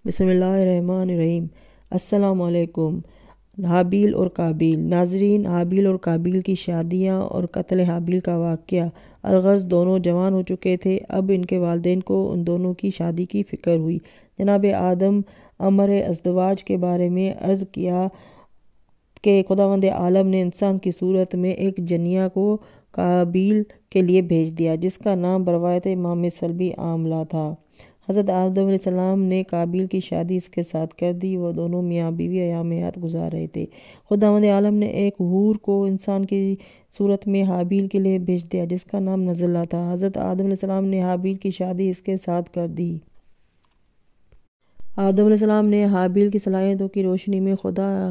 بسم اللہ الرحمن الرحیم۔ السلام علیکم۔ حابیل اور قابیل۔ ناظرین، حابیل اور قابیل کی شادیاں اور قتل حابیل کا واقعہ۔ الغرض دونوں جوان ہو چکے تھے۔ اب ان کے والدین کو ان دونوں کی شادی کی فکر ہوئی۔ جناب آدم امر ازدواج کے بارے میں عرض کیا کہ خداوند عالم نے انسان کی صورت میں ایک جنیہ کو قابیل کے لیے بھیج دیا، جس کا نام بروایت امام صلبی عاملہ تھا۔ حضرت آدم علیہ السلام نے قابیل کی شادی اس کے ساتھ کر دی۔ وہ دونوں میاں بیوی ایام حیات گزار رہے تھے۔ خداوند عالم نے ایک حور کو انسان کی صورت میں حابیل کے لیے بھیج دیا، جس کا نام نزلہ تھا۔ حضرت آدم علیہ السلام نے حابیل کی شادی اس کے ساتھ کر دی۔ آدم علیہ السلام نے حابیل کی صلاحیتوں کی روشنی میں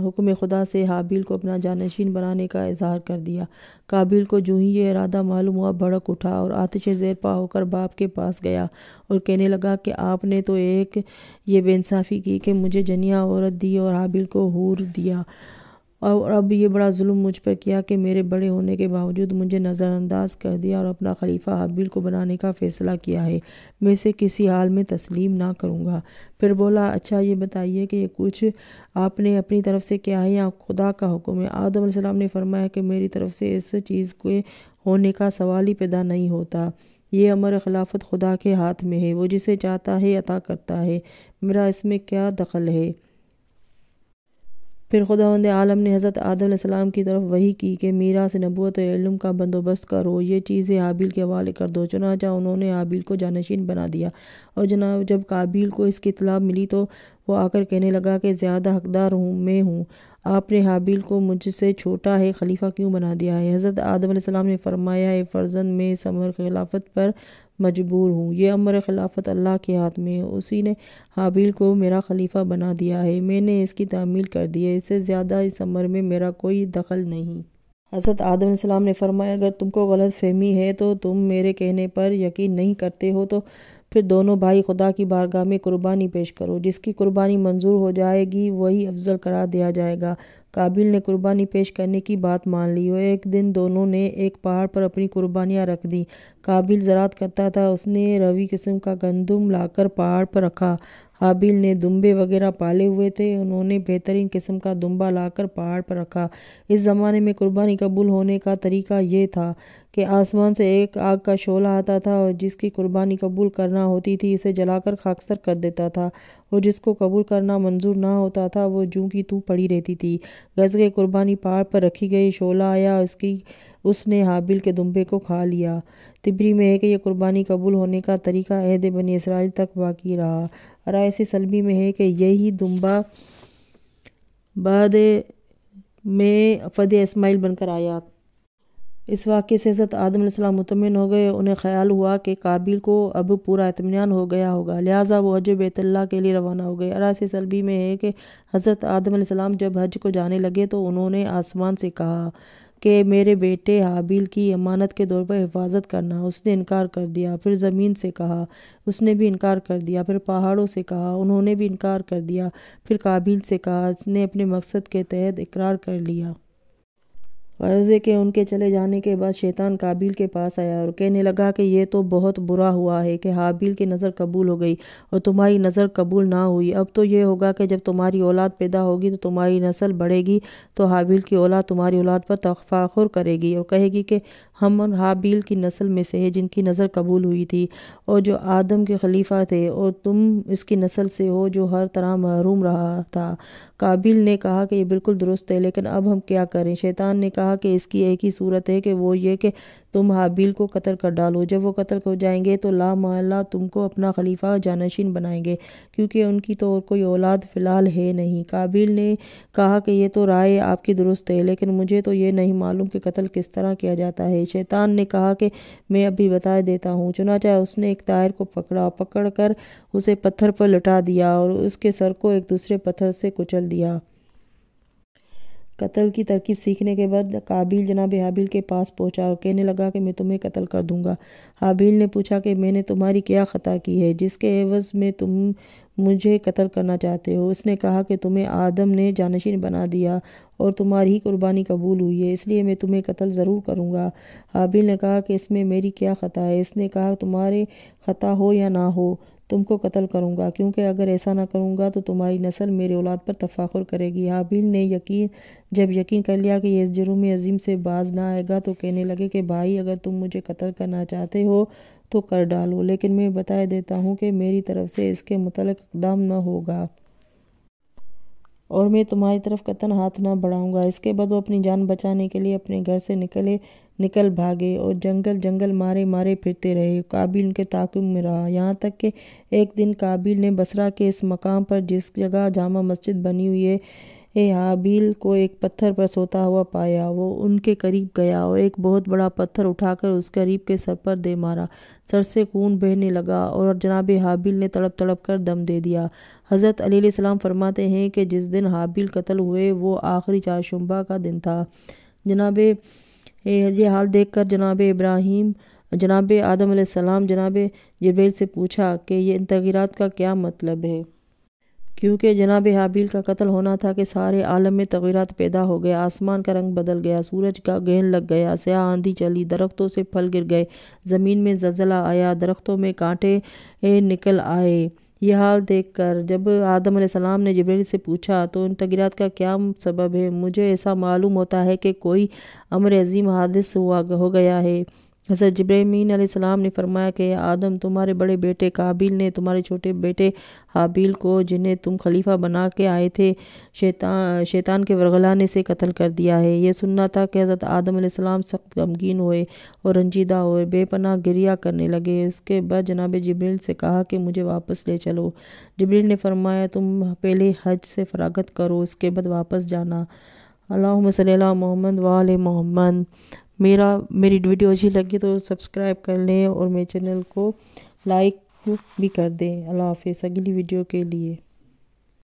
حکم خدا سے حابیل کو اپنا جانشین بنانے کا اظہار کر دیا۔ قابیل کو جو ہی یہ ارادہ معلوم ہوا، بھڑک اٹھا اور آتش زیر پا ہو کر باپ کے پاس گیا اور کہنے لگا کہ آپ نے تو ایک یہ بے انصافی کی کہ مجھے جنیہ عورت دی اور حابیل کو حور دیا، اور اب یہ بڑا ظلم مجھ پر کیا کہ میرے بڑے ہونے کے باوجود مجھے نظر انداز کر دیا اور اپنا خلیفہ حابیل کو بنانے کا فیصلہ کیا ہے۔ میں اسے کسی حال میں تسلیم نہ کروں گا۔ پھر بولا، اچھا یہ بتائیے کہ یہ کچھ آپ نے اپنی طرف سے کیا ہے یا خدا کا حکم ہے؟ آدم علیہ السلام نے فرمایا کہ میری طرف سے اس چیز کے ہونے کا سوال ہی پیدا نہیں ہوتا۔ یہ امر خلافت خدا کے ہاتھ میں ہے، وہ جسے چاہتا ہے عطا کرتا ہے، میرا اس میں کیا دخل ہے؟ پھر خداوند عالم نے حضرت آدم علیہ السلام کی طرف وحی کی کہ میراث نبوت و علم کا بندوبست کرو، یہ چیزیں حابیل کے حوالے کر دو۔ چنانچہ انہوں نے حابیل کو جانشین بنا دیا، اور جب قابیل کو اس کی اطلاع ملی تو وہ آ کر کہنے لگا کہ زیادہ حقدار میں ہوں، آپ نے حابیل کو مجھ سے چھوٹا ہے خلیفہ کیوں بنا دیا ہے؟ حضرت آدم علیہ السلام نے فرمایا، اے فرزند، میں اس امر خلافت پر مجبور ہوں۔ یہ امر خلافت اللہ کے ہاتھ میں ہے، اسی نے حابیل کو میرا خلیفہ بنا دیا ہے، میں نے اس کی تعمیل کر دی ہے، اس سے زیادہ اس امر میں میرا کوئی دخل نہیں۔ حضرت آدم علیہ السلام نے فرمایا، اگر تم کو غلط فہمی ہے تو تم میرے کہنے پر یقین نہیں کرتے ہو تو پھر دونوں بھائی خدا کی بارگاہ میں قربانی پیش کرو، جس کی قربانی منظور ہو جائے گی وہی افضل قرار دیا جائے گا۔ قابیل نے قربانی پیش کرنے کی بات مان لی، اور ایک دن دونوں نے ایک پہاڑ پر اپنی قربانیاں رکھ دیں۔ قابیل زراعت کرتا تھا، اس نے روی قسم کا گندم لا کر پہاڑ پر رکھا۔ حابیل نے دمبے وغیرہ پالے ہوئے تھے، انہوں نے بہترین قسم کا دمبا لا کر پہاڑ پر رکھا۔ اس زمانے میں قربانی قبول ہونے کا طریقہ یہ تھا کہ آسمان سے ایک آگ کا شعلہ آتا تھا، اور جس کی قربانی قبول کرنا ہوتی تھی اسے جلا کر خاکستر کر دیتا تھا، اور جس کو قبول کرنا منظور نہ ہوتا تھا وہ جوں کی توں پڑی رہتی تھی۔ غرض کہ قربانی پہاڑ پر رکھی گئی، شعلہ آیا، اس نے حابیل کے دمبے کو کھا لیا۔ تبری میں ہے کہ یہ قربانی قبول ہونے کا طریقہ عہد بنی اسرائیل تک باقی رہا۔ رائس سلبی میں ہے کہ یہی دمبا بعد میں فدیہ اسماعیل بن کر آیا۔ اس واقعے سے حضرت آدم علیہ السلام مطمئن ہو گئے۔ انہیں خیال ہوا کہ قابیل کو اب پورا اطمینان ہو گیا ہوگا، لہٰذا وہ حج بیت اللہ کے لیے روانہ ہو گئے۔ رائس سلبی میں ہے کہ حضرت آدم علیہ السلام جب حج کو جانے لگے تو انہوں نے آسمان سے کہا کہ میرے بیٹے حابیل کی امانت کے طور پر حفاظت کرنا، اس نے انکار کر دیا۔ پھر زمین سے کہا، اس نے بھی انکار کر دیا۔ پھر پہاڑوں سے کہا، انہوں نے بھی انکار کر دیا۔ پھر قابیل سے کہا، اس نے اپنے مقصد کے تحت اقرار کر لیا۔ غرض ہے کہ ان کے چلے جانے کے بعد شیطان قابیل کے پاس آیا اور کہنے لگا کہ یہ تو بہت برا ہوا ہے کہ حابیل کی نظر قبول ہو گئی اور تمہاری نظر قبول نہ ہوئی۔ اب تو یہ ہوگا کہ جب تمہاری اولاد پیدا ہوگی تو تمہاری نسل بڑھے گی تو حابیل کی اولاد تمہاری اولاد پر تفاخر کرے گی اور کہے گی کہ ہم حابیل کی نسل میں سے ہیں جن کی نظر قبول ہوئی تھی، اور جو آدم کے خلیفہ تھے، اور تم اس کی نسل سے ہو جو ہر طرح محروم رہا تھا۔ قابیل نے کہا کہ یہ بالکل درست ہے، لیکن اب ہم کیا کریں؟ شیطان نے کہا کہ اس کی ایک ہی صورت ہے کہ وہ یہ کہ تم حابیل کو قتل کر ڈالو۔ جب وہ قتل ہو جائیں گے تو لا محالہ تم کو اپنا خلیفہ جانشین بنائیں گے، کیونکہ ان کی تو اور کوئی اولاد فی الحال ہے نہیں۔ قابیل نے کہا کہ یہ تو رائے آپ کی درست ہے، لیکن مجھے تو یہ نہیں معلوم کہ قتل کس طرح کیا جاتا ہے۔ شیطان نے کہا کہ میں ابھی بتا دیتا ہوں۔ چنانچہ اس نے ایک طائر کو پکڑ کر اسے پتھر پر لٹا دیا اور اس کے سر کو ایک دوسرے پتھر سے کچل دیا۔ قتل کی ترکیب سیکھنے کے بعد قابیل جناب حابیل کے پاس پہنچا اور کہنے لگا کہ میں تمہیں قتل کر دوں گا۔ حابیل نے پوچھا کہ میں نے تمہاری کیا خطا کی ہے جس کے عوض میں تم مجھے قتل کرنا چاہتے ہو؟ اس نے کہا کہ تمہیں آدم نے جانشین بنا دیا اور تمہاری ہی قربانی قبول ہوئی ہے، اس لیے میں تمہیں قتل ضرور کروں گا۔ حابیل نے کہا کہ اس میں میری کیا خطا ہے؟ اس نے کہا، تمہارے خطا ہو یا نہ ہو، تم کو قتل کروں گا، کیونکہ اگر ایسا نہ کروں گا تو تمہاری نسل میرے اولاد پر تفاخر کرے گی۔ حابیل نے جب یقین کر لیا کہ یہ اس جرم عظیم سے باز نہ آئے گا تو کہنے لگے کہ بھائی، اگر تم مجھے قتل کرنا چاہتے ہو تو کر ڈالو، لیکن میں بتا دیتا ہوں کہ میری طرف سے اس کے متعلق اقدام نہ ہوگا اور میں تمہاری طرف قطعاً ہاتھ نہ بڑھاؤں گا۔ اس کے بعد وہ اپنی جان بچانے کے لیے اپنے گھر سے نکل بھاگے اور جنگل مارے پھرتے رہے۔ قابیل ان کے تعاقب میں رہا، یہاں تک کہ ایک دن قابیل نے بصرہ کے اس مقام پر جس جگہ جامع مسجد بنی ہوئی ہے، حابیل کو ایک پتھر پر سوتا ہوا پایا۔ وہ ان کے قریب گیا اور ایک بہت بڑا پتھر اٹھا کر اس قریب کے سر پر دے مارا۔ سر سے خون بہنے لگا اور جناب حابیل نے تڑپ کر دم دے دیا۔ حضرت علی علیہ السلام فرماتے ہیں کہ جس دن حابیل قتل ہوئے وہ آخری چہارشنبہ کا دن تھا۔ یہ حال دیکھ کر جناب آدم علیہ السلام جناب جبرائیل سے پوچھا کہ یہ ان تغیرات کا کیا مطلب ہے؟ کیونکہ جناب حابیل کا قتل ہونا تھا کہ سارے عالم میں تغیرات پیدا ہو گئے۔ آسمان کا رنگ بدل گیا، سورج کا گرہن لگ گیا، سیاہ آندھی چلی، درختوں سے پھل گر گئے، زمین میں زلزلہ آیا، درختوں میں کانٹے نکل آئے۔ یہ حال دیکھ کر جب آدم علیہ السلام نے جبرائیل سے پوچھا تو ان تغیرات کا کیا سبب ہے؟ مجھے ایسا معلوم ہوتا ہے کہ کوئی امر عظیم حادث ہو گیا ہے۔ حضرت جبرائیل علیہ السلام نے فرمایا کہ آدم، تمہارے بڑے بیٹے قابیل نے تمہارے چھوٹے بیٹے حابیل کو، جنہیں تم خلیفہ بنا کے آئے تھے، شیطان کے ورغلانے سے قتل کر دیا ہے۔ یہ سننا تھا کہ حضرت آدم علیہ السلام سخت غمگین ہوئے اور رنجیدہ ہوئے، بے پناہ گریہ کرنے لگے۔ اس کے بعد جناب جبرائیل سے کہا کہ مجھے واپس لے چلو۔ جبرائیل نے فرمایا تم پہلے حج سے فراغت کرو، اس کے بعد واپس جانا۔ اللہم صلی علی محمد وآل محمد۔ میری ویڈیو اچھی لگی تو سبسکرائب کر لیں اور میرے چینل کو لائک بھی کر دیں۔ اللہ حافظ۔ اگلی ویڈیو کے لیے